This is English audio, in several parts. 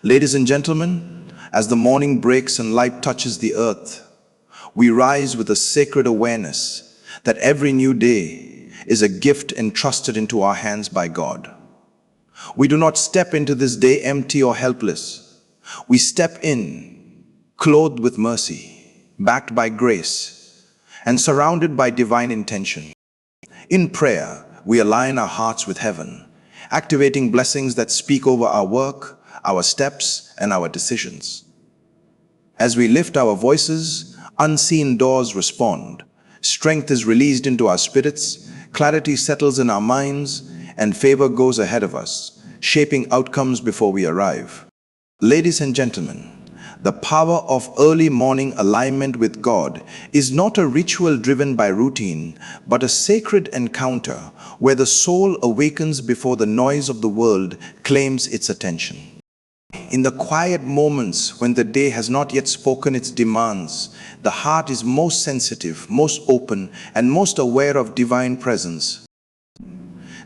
Ladies and gentlemen, as the morning breaks and light touches the earth, we rise with a sacred awareness that every new day is a gift entrusted into our hands by God. We do not step into this day empty or helpless. We step in, clothed with mercy, backed by grace, and surrounded by divine intention. In prayer, we align our hearts with heaven, activating blessings that speak over our work, our steps, and our decisions. As we lift our voices, unseen doors respond. Strength is released into our spirits, clarity settles in our minds, and favor goes ahead of us, shaping outcomes before we arrive. Ladies and gentlemen, the power of early morning alignment with God is not a ritual driven by routine, but a sacred encounter where the soul awakens before the noise of the world claims its attention. In the quiet moments when the day has not yet spoken its demands, the heart is most sensitive, most open, and most aware of divine presence.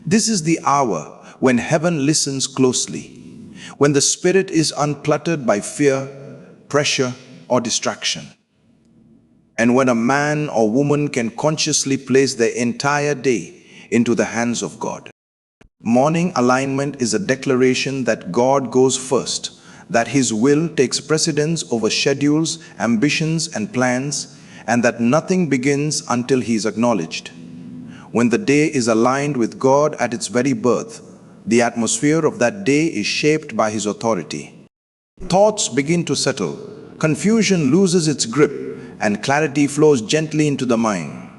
This is the hour when heaven listens closely, when the spirit is uncluttered by fear, pressure, or distraction, and when a man or woman can consciously place their entire day into the hands of God. Morning alignment is a declaration that God goes first, that His will takes precedence over schedules, ambitions, and plans, and that nothing begins until He is acknowledged. When the day is aligned with God at its very birth, the atmosphere of that day is shaped by His authority. Thoughts begin to settle, confusion loses its grip, and clarity flows gently into the mind.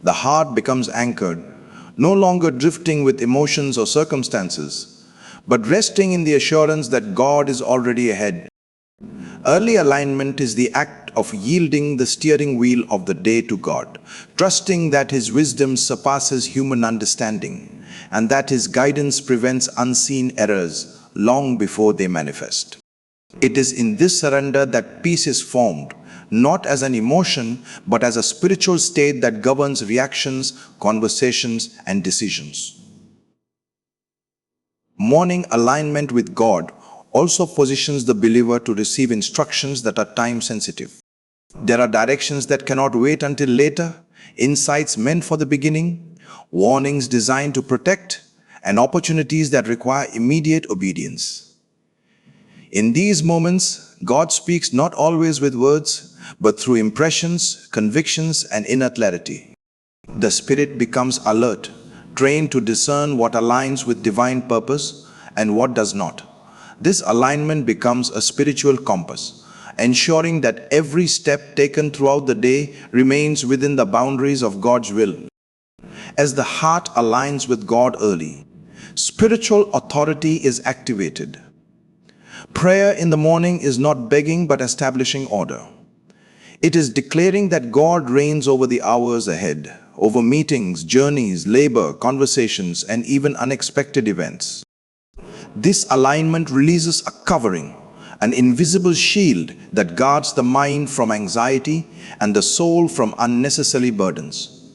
The heart becomes anchored, no longer drifting with emotions or circumstances, but resting in the assurance that God is already ahead. Early alignment is the act of yielding the steering wheel of the day to God, trusting that His wisdom surpasses human understanding, and that His guidance prevents unseen errors long before they manifest. It is in this surrender that peace is formed, not as an emotion, but as a spiritual state that governs reactions, conversations, and decisions. Morning alignment with God also positions the believer to receive instructions that are time-sensitive. There are directions that cannot wait until later, insights meant for the beginning, warnings designed to protect, and opportunities that require immediate obedience. In these moments, God speaks not always with words, but through impressions, convictions, and inner clarity. The spirit becomes alert, trained to discern what aligns with divine purpose and what does not. This alignment becomes a spiritual compass, ensuring that every step taken throughout the day remains within the boundaries of God's will. As the heart aligns with God early, spiritual authority is activated. Prayer in the morning is not begging but establishing order. It is declaring that God reigns over the hours ahead, over meetings, journeys, labor, conversations, and even unexpected events. This alignment releases a covering, an invisible shield that guards the mind from anxiety and the soul from unnecessary burdens.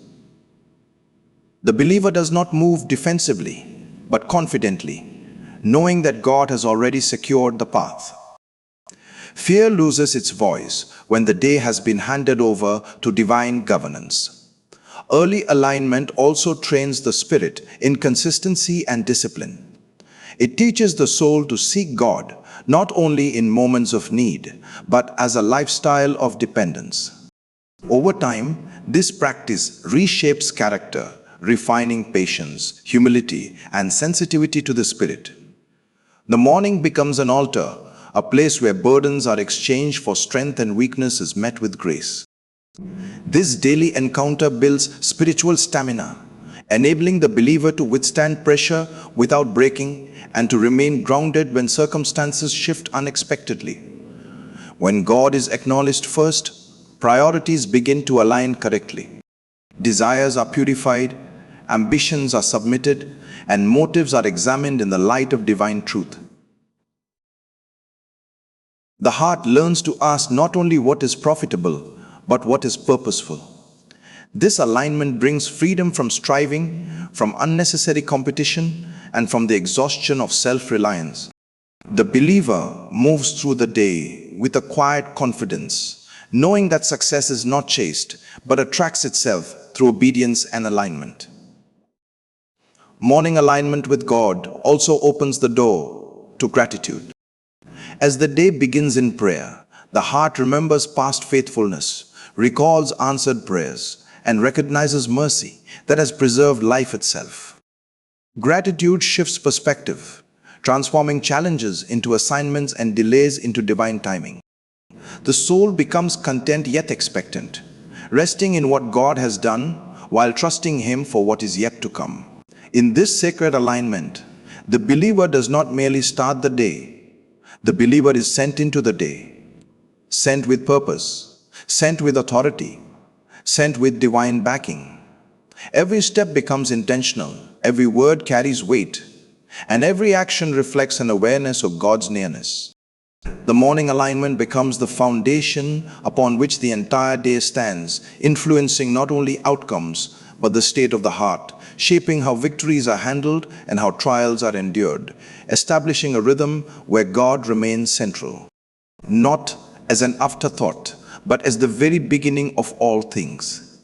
The believer does not move defensively, but confidently, knowing that God has already secured the path. Fear loses its voice when the day has been handed over to divine governance. Early alignment also trains the spirit in consistency and discipline. It teaches the soul to seek God not only in moments of need, but as a lifestyle of dependence. Over time, this practice reshapes character, refining patience, humility, and sensitivity to the Spirit. The morning becomes an altar, a place where burdens are exchanged for strength and weakness is met with grace. This daily encounter builds spiritual stamina, enabling the believer to withstand pressure without breaking and to remain grounded when circumstances shift unexpectedly. When God is acknowledged first, priorities begin to align correctly. Desires are purified, ambitions are submitted, and motives are examined in the light of divine truth. The heart learns to ask not only what is profitable, but what is purposeful. This alignment brings freedom from striving, from unnecessary competition, and from the exhaustion of self-reliance. The believer moves through the day with a quiet confidence, knowing that success is not chased, but attracts itself through obedience and alignment. Morning alignment with God also opens the door to gratitude. As the day begins in prayer, the heart remembers past faithfulness, recalls answered prayers, and recognizes mercy that has preserved life itself. Gratitude shifts perspective, transforming challenges into assignments and delays into divine timing. The soul becomes content yet expectant, resting in what God has done while trusting Him for what is yet to come. In this sacred alignment, the believer does not merely start the day. The believer is sent into the day, sent with purpose, sent with authority, sent with divine backing. Every step becomes intentional, every word carries weight, and every action reflects an awareness of God's nearness. The morning alignment becomes the foundation upon which the entire day stands, influencing not only outcomes, but the state of the heart, shaping how victories are handled and how trials are endured, establishing a rhythm where God remains central, not as an afterthought, but as the very beginning of all things.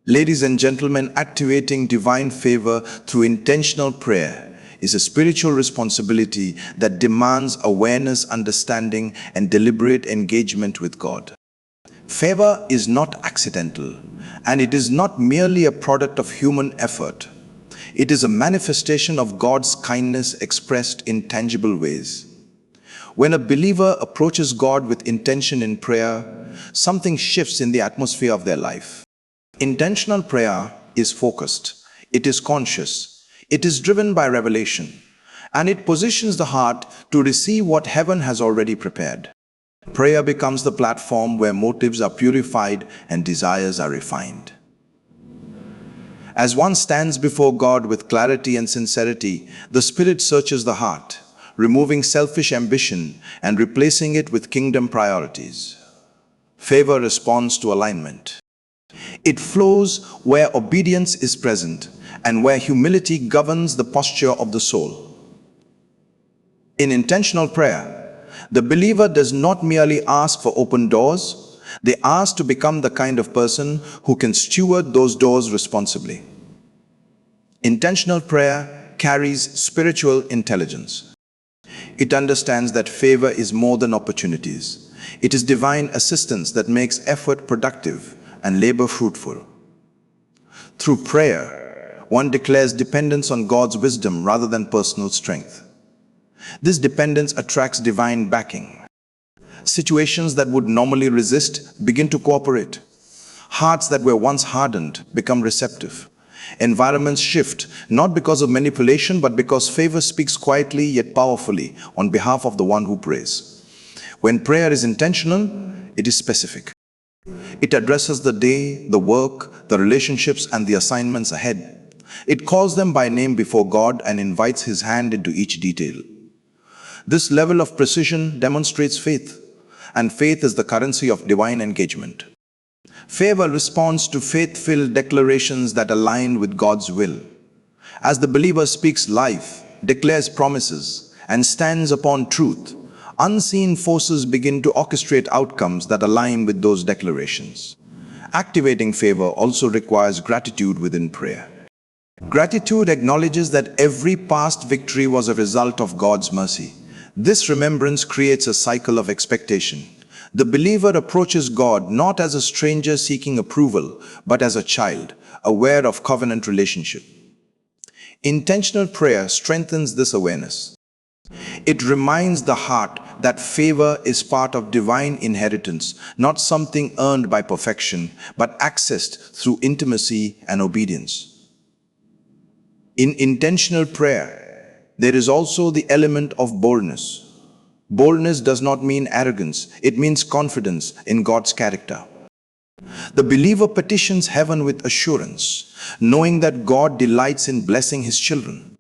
Ladies and gentlemen, activating divine favor through intentional prayer is a spiritual responsibility that demands awareness, understanding, and deliberate engagement with God. Favor is not accidental, and it is not merely a product of human effort. It is a manifestation of God's kindness expressed in tangible ways. When a believer approaches God with intention in prayer, something shifts in the atmosphere of their life. Intentional prayer is focused, it is conscious, it is driven by revelation, and it positions the heart to receive what heaven has already prepared. Prayer becomes the platform where motives are purified and desires are refined. As one stands before God with clarity and sincerity, the Spirit searches the heart, removing selfish ambition and replacing it with kingdom priorities. Favor responds to alignment. It flows where obedience is present and where humility governs the posture of the soul. In intentional prayer, the believer does not merely ask for open doors, they ask to become the kind of person who can steward those doors responsibly. Intentional prayer carries spiritual intelligence. It understands that favor is more than opportunities. It is divine assistance that makes effort productive and labor fruitful. Through prayer, one declares dependence on God's wisdom rather than personal strength. This dependence attracts divine backing. Situations that would normally resist begin to cooperate. Hearts that were once hardened become receptive. Environments shift, not because of manipulation, but because favor speaks quietly yet powerfully on behalf of the one who prays. When prayer is intentional, it is specific. It addresses the day, the work, the relationships, and the assignments ahead. It calls them by name before God and invites His hand into each detail. This level of precision demonstrates faith, and faith is the currency of divine engagement. Favor responds to faith-filled declarations that align with God's will. As the believer speaks life, declares promises, and stands upon truth, unseen forces begin to orchestrate outcomes that align with those declarations. Activating favor also requires gratitude within prayer. Gratitude acknowledges that every past victory was a result of God's mercy. This remembrance creates a cycle of expectation. The believer approaches God not as a stranger seeking approval, but as a child, aware of covenant relationship. Intentional prayer strengthens this awareness. It reminds the heart that favor is part of divine inheritance, not something earned by perfection, but accessed through intimacy and obedience. In intentional prayer, there is also the element of boldness. Boldness does not mean arrogance, it means confidence in God's character. The believer petitions heaven with assurance, knowing that God delights in blessing His children.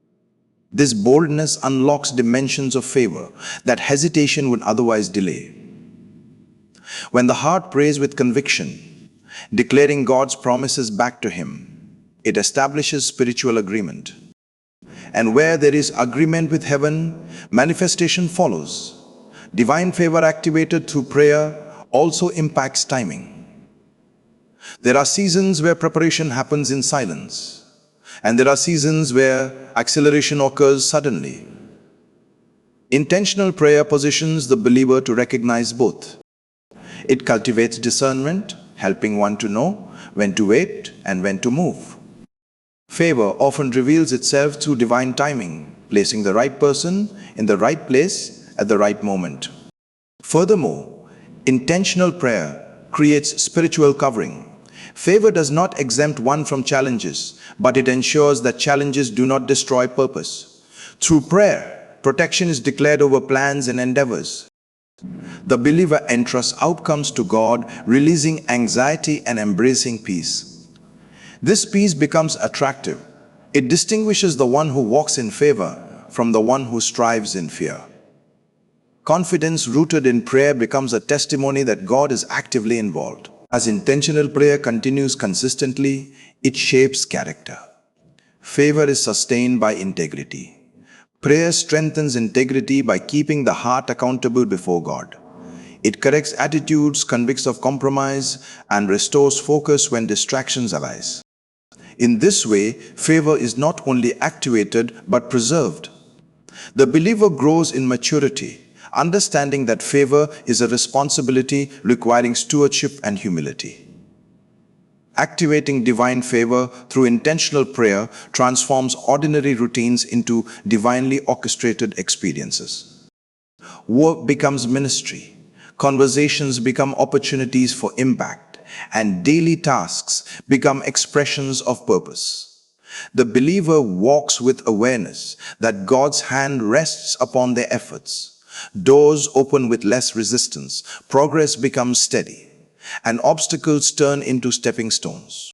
This boldness unlocks dimensions of favor that hesitation would otherwise delay. When the heart prays with conviction, declaring God's promises back to Him, it establishes spiritual agreement. And where there is agreement with heaven, manifestation follows. Divine favor activated through prayer also impacts timing. There are seasons where preparation happens in silence, and there are seasons where acceleration occurs suddenly. Intentional prayer positions the believer to recognize both. It cultivates discernment, helping one to know when to wait and when to move. Favor often reveals itself through divine timing, placing the right person in the right place at the right moment. Furthermore, intentional prayer creates spiritual covering. Favor does not exempt one from challenges, but it ensures that challenges do not destroy purpose. Through prayer, protection is declared over plans and endeavors. The believer entrusts outcomes to God, releasing anxiety and embracing peace. This peace becomes attractive. It distinguishes the one who walks in favor from the one who strives in fear. Confidence rooted in prayer becomes a testimony that God is actively involved. As intentional prayer continues consistently, it shapes character. Favor is sustained by integrity. Prayer strengthens integrity by keeping the heart accountable before God. It corrects attitudes, convicts of compromise, and restores focus when distractions arise. In this way, favor is not only activated but preserved. The believer grows in maturity, understanding that favor is a responsibility requiring stewardship and humility. Activating divine favor through intentional prayer transforms ordinary routines into divinely orchestrated experiences. Work becomes ministry, conversations become opportunities for impact, and daily tasks become expressions of purpose. The believer walks with awareness that God's hand rests upon their efforts. Doors open with less resistance, progress becomes steady, and obstacles turn into stepping stones.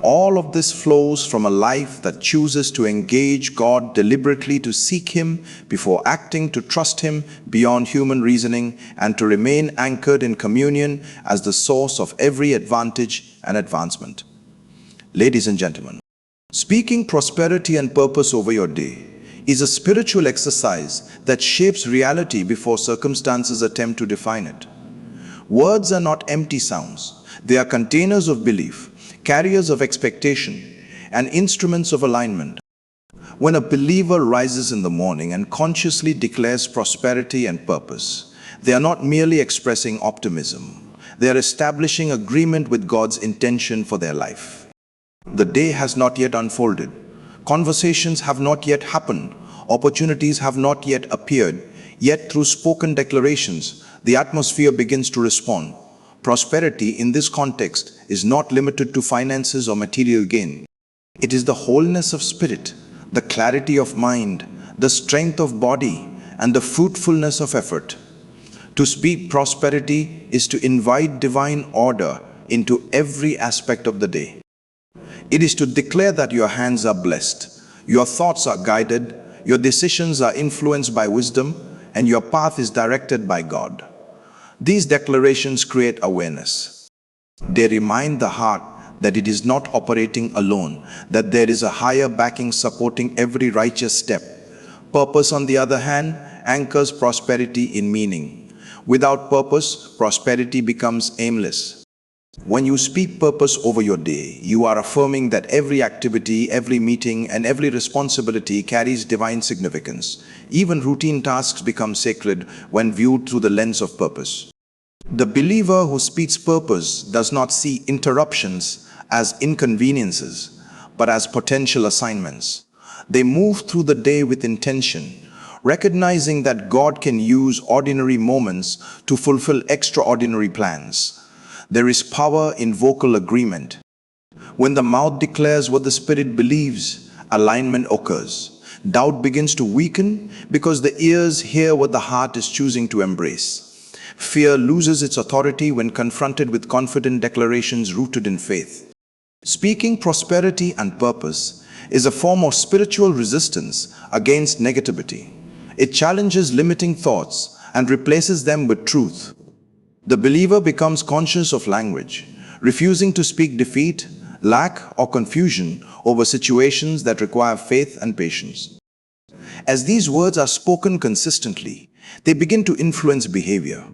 All of this flows from a life that chooses to engage God deliberately, to seek Him before acting, to trust Him beyond human reasoning, and to remain anchored in communion as the source of every advantage and advancement. Ladies and gentlemen, speaking prosperity and purpose over your day is a spiritual exercise that shapes reality before circumstances attempt to define it. Words are not empty sounds. They are containers of belief, carriers of expectation, and instruments of alignment. When a believer rises in the morning and consciously declares prosperity and purpose, they are not merely expressing optimism. They are establishing agreement with God's intention for their life. The day has not yet unfolded. Conversations have not yet happened. Opportunities have not yet appeared. Yet through spoken declarations, the atmosphere begins to respond. Prosperity in this context is not limited to finances or material gain. It is the wholeness of spirit, the clarity of mind, the strength of body, and the fruitfulness of effort. To speak prosperity is to invite divine order into every aspect of the day. It is to declare that your hands are blessed, your thoughts are guided, your decisions are influenced by wisdom, and your path is directed by God. These declarations create awareness. They remind the heart that it is not operating alone, that there is a higher backing supporting every righteous step. Purpose, on the other hand, anchors prosperity in meaning. Without purpose, prosperity becomes aimless. When you speak purpose over your day, you are affirming that every activity, every meeting, and every responsibility carries divine significance. Even routine tasks become sacred when viewed through the lens of purpose. The believer who speaks purpose does not see interruptions as inconveniences, but as potential assignments. They move through the day with intention, recognizing that God can use ordinary moments to fulfill extraordinary plans. There is power in vocal agreement. When the mouth declares what the spirit believes, alignment occurs. Doubt begins to weaken because the ears hear what the heart is choosing to embrace. Fear loses its authority when confronted with confident declarations rooted in faith. Speaking prosperity and purpose is a form of spiritual resistance against negativity. It challenges limiting thoughts and replaces them with truth. The believer becomes conscious of language, refusing to speak defeat, lack, or confusion over situations that require faith and patience. As these words are spoken consistently, they begin to influence behavior.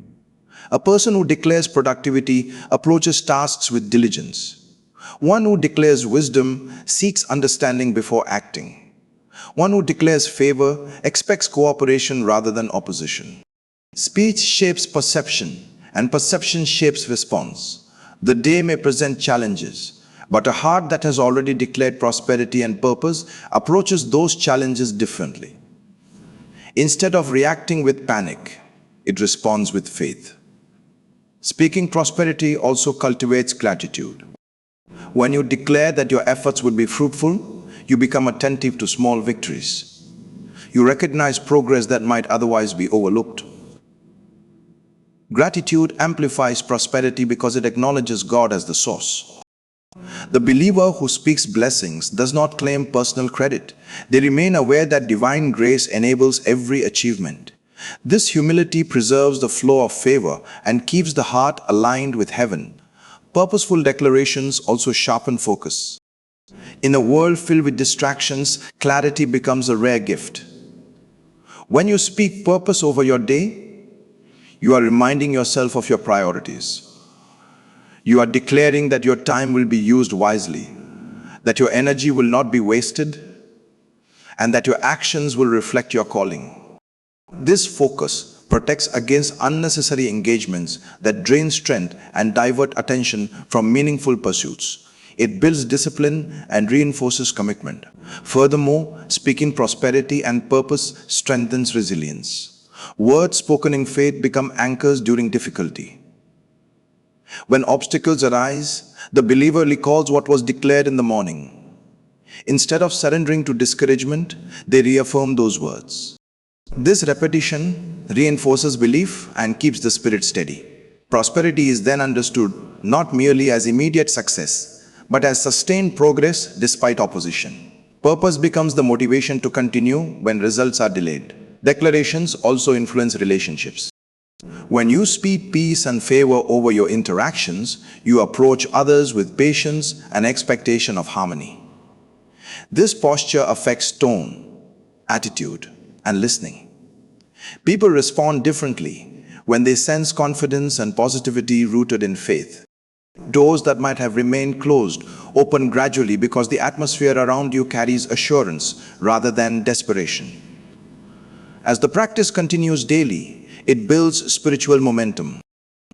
A person who declares productivity approaches tasks with diligence. One who declares wisdom seeks understanding before acting. One who declares favor expects cooperation rather than opposition. Speech shapes perception, and perception shapes response. The day may present challenges, but a heart that has already declared prosperity and purpose approaches those challenges differently. Instead of reacting with panic, it responds with faith. Speaking prosperity also cultivates gratitude. When you declare that your efforts will be fruitful, you become attentive to small victories. You recognize progress that might otherwise be overlooked. Gratitude amplifies prosperity because it acknowledges God as the source. The believer who speaks blessings does not claim personal credit. They remain aware that divine grace enables every achievement. This humility preserves the flow of favor and keeps the heart aligned with heaven. Purposeful declarations also sharpen focus. In a world filled with distractions, clarity becomes a rare gift. When you speak purpose over your day, you are reminding yourself of your priorities. You are declaring that your time will be used wisely, that your energy will not be wasted, and that your actions will reflect your calling. This focus protects against unnecessary engagements that drain strength and divert attention from meaningful pursuits. It builds discipline and reinforces commitment. Furthermore, speaking prosperity and purpose strengthens resilience. Words spoken in faith become anchors during difficulty. When obstacles arise, the believer recalls what was declared in the morning. Instead of surrendering to discouragement, they reaffirm those words. This repetition reinforces belief and keeps the spirit steady. Prosperity is then understood not merely as immediate success, but as sustained progress despite opposition. Purpose becomes the motivation to continue when results are delayed. Declarations also influence relationships. When you speak peace and favor over your interactions, you approach others with patience and expectation of harmony. This posture affects tone, attitude, and listening. People respond differently when they sense confidence and positivity rooted in faith. Doors that might have remained closed open gradually because the atmosphere around you carries assurance rather than desperation. As the practice continues daily, it builds spiritual momentum.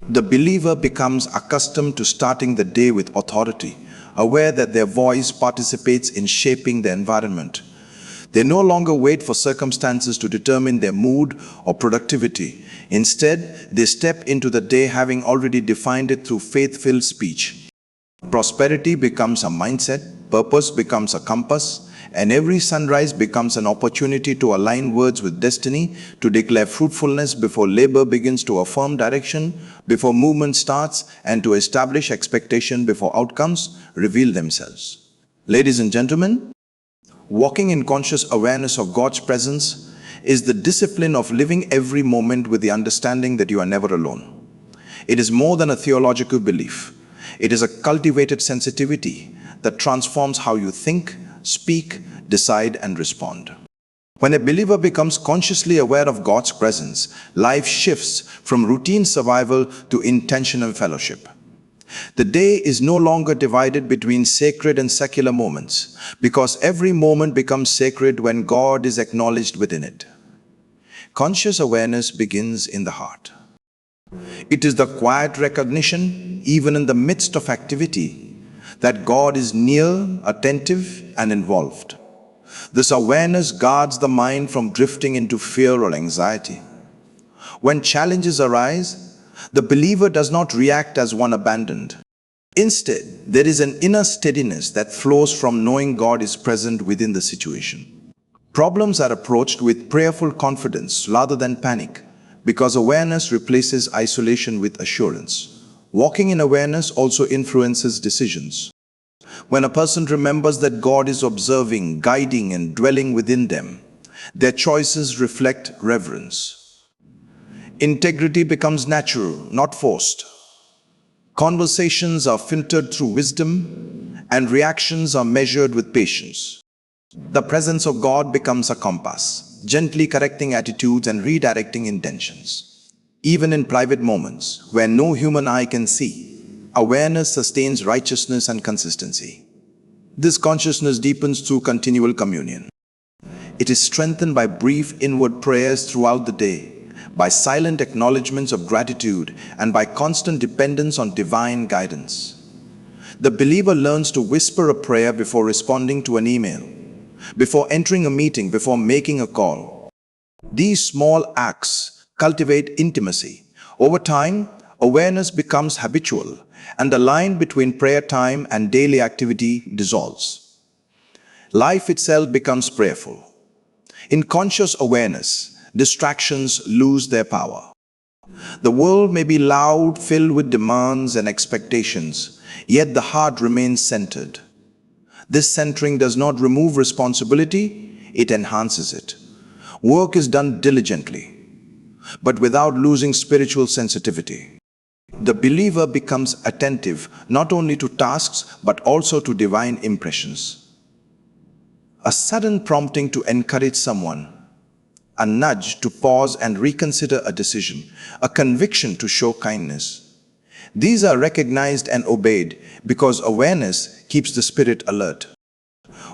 The believer becomes accustomed to starting the day with authority, aware that their voice participates in shaping the environment. They no longer wait for circumstances to determine their mood or productivity. Instead, they step into the day having already defined it through faith-filled speech. Prosperity becomes a mindset, purpose becomes a compass, and every sunrise becomes an opportunity to align words with destiny, to declare fruitfulness before labor begins, to affirm direction before movement starts, and to establish expectation before outcomes reveal themselves. Ladies and gentlemen, walking in conscious awareness of God's presence is the discipline of living every moment with the understanding that you are never alone. It is more than a theological belief. It is a cultivated sensitivity that transforms how you think, speak, decide, and respond. When a believer becomes consciously aware of God's presence, life shifts from routine survival to intentional fellowship. The day is no longer divided between sacred and secular moments, because every moment becomes sacred when God is acknowledged within it. Conscious awareness begins in the heart. It is the quiet recognition, even in the midst of activity, that God is near, attentive, and involved. This awareness guards the mind from drifting into fear or anxiety. When challenges arise, the believer does not react as one abandoned. Instead, there is an inner steadiness that flows from knowing God is present within the situation. Problems are approached with prayerful confidence rather than panic, because awareness replaces isolation with assurance. Walking in awareness also influences decisions. When a person remembers that God is observing, guiding, and dwelling within them, their choices reflect reverence. Integrity becomes natural, not forced. Conversations are filtered through wisdom, and reactions are measured with patience. The presence of God becomes a compass, gently correcting attitudes and redirecting intentions. Even in private moments, where no human eye can see, awareness sustains righteousness and consistency. This consciousness deepens through continual communion. It is strengthened by brief inward prayers throughout the day, by silent acknowledgements of gratitude, and by constant dependence on divine guidance. The believer learns to whisper a prayer before responding to an email, before entering a meeting, before making a call. These small acts cultivate intimacy. Over time, awareness becomes habitual, and the line between prayer time and daily activity dissolves. Life itself becomes prayerful. In conscious awareness, distractions lose their power. The world may be loud, filled with demands and expectations, yet the heart remains centered. This centering does not remove responsibility, it enhances it. Work is done diligently, but without losing spiritual sensitivity. The believer becomes attentive not only to tasks but also to divine impressions. A sudden prompting to encourage someone, a nudge to pause and reconsider a decision, a conviction to show kindness. These are recognized and obeyed because awareness keeps the spirit alert.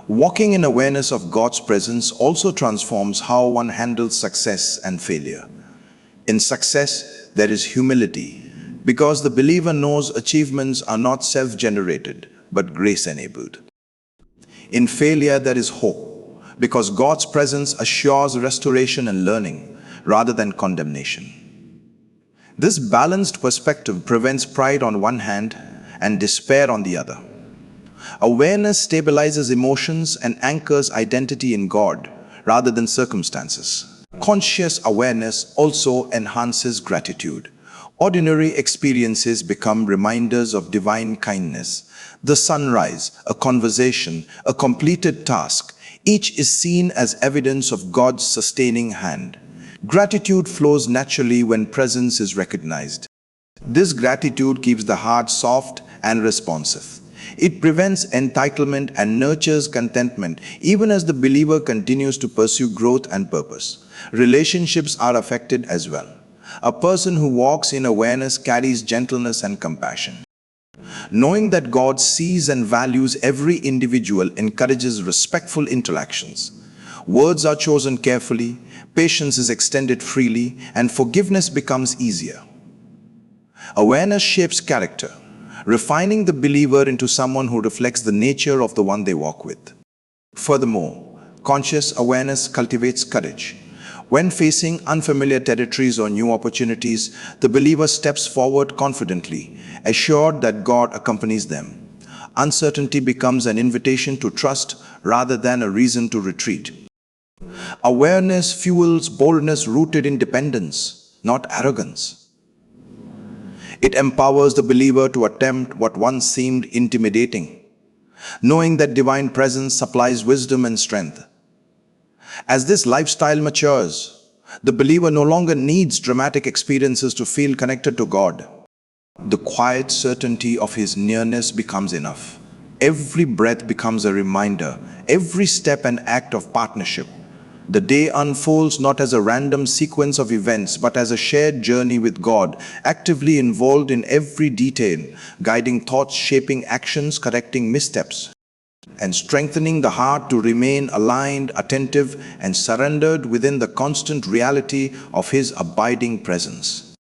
Walking in awareness of God's presence also transforms how one handles success and failure. In success, there is humility, because the believer knows achievements are not self-generated, but grace-enabled. In failure, there is hope, because God's presence assures restoration and learning, rather than condemnation. This balanced perspective prevents pride on one hand and despair on the other. Awareness stabilizes emotions and anchors identity in God, rather than circumstances. Conscious awareness also enhances gratitude. Ordinary experiences become reminders of divine kindness. The sunrise, a conversation, a completed task, each is seen as evidence of God's sustaining hand. Gratitude flows naturally when presence is recognized. This gratitude keeps the heart soft and responsive. It prevents entitlement and nurtures contentment, even as the believer continues to pursue growth and purpose. Relationships are affected as well. A person who walks in awareness carries gentleness and compassion. Knowing that God sees and values every individual encourages respectful interactions. Words are chosen carefully, patience is extended freely, and forgiveness becomes easier. Awareness shapes character, refining the believer into someone who reflects the nature of the one they walk with. Furthermore, conscious awareness cultivates courage. When facing unfamiliar territories or new opportunities, the believer steps forward confidently, assured that God accompanies them. Uncertainty becomes an invitation to trust rather than a reason to retreat. Awareness fuels boldness rooted in dependence, not arrogance. It empowers the believer to attempt what once seemed intimidating, knowing that divine presence supplies wisdom and strength. As this lifestyle matures, the believer no longer needs dramatic experiences to feel connected to God. The quiet certainty of his nearness becomes enough. Every breath becomes a reminder, every step an act of partnership. The day unfolds not as a random sequence of events, but as a shared journey with God, actively involved in every detail, guiding thoughts, shaping actions, correcting missteps, and strengthening the heart to remain aligned, attentive, and surrendered within the constant reality of His abiding presence.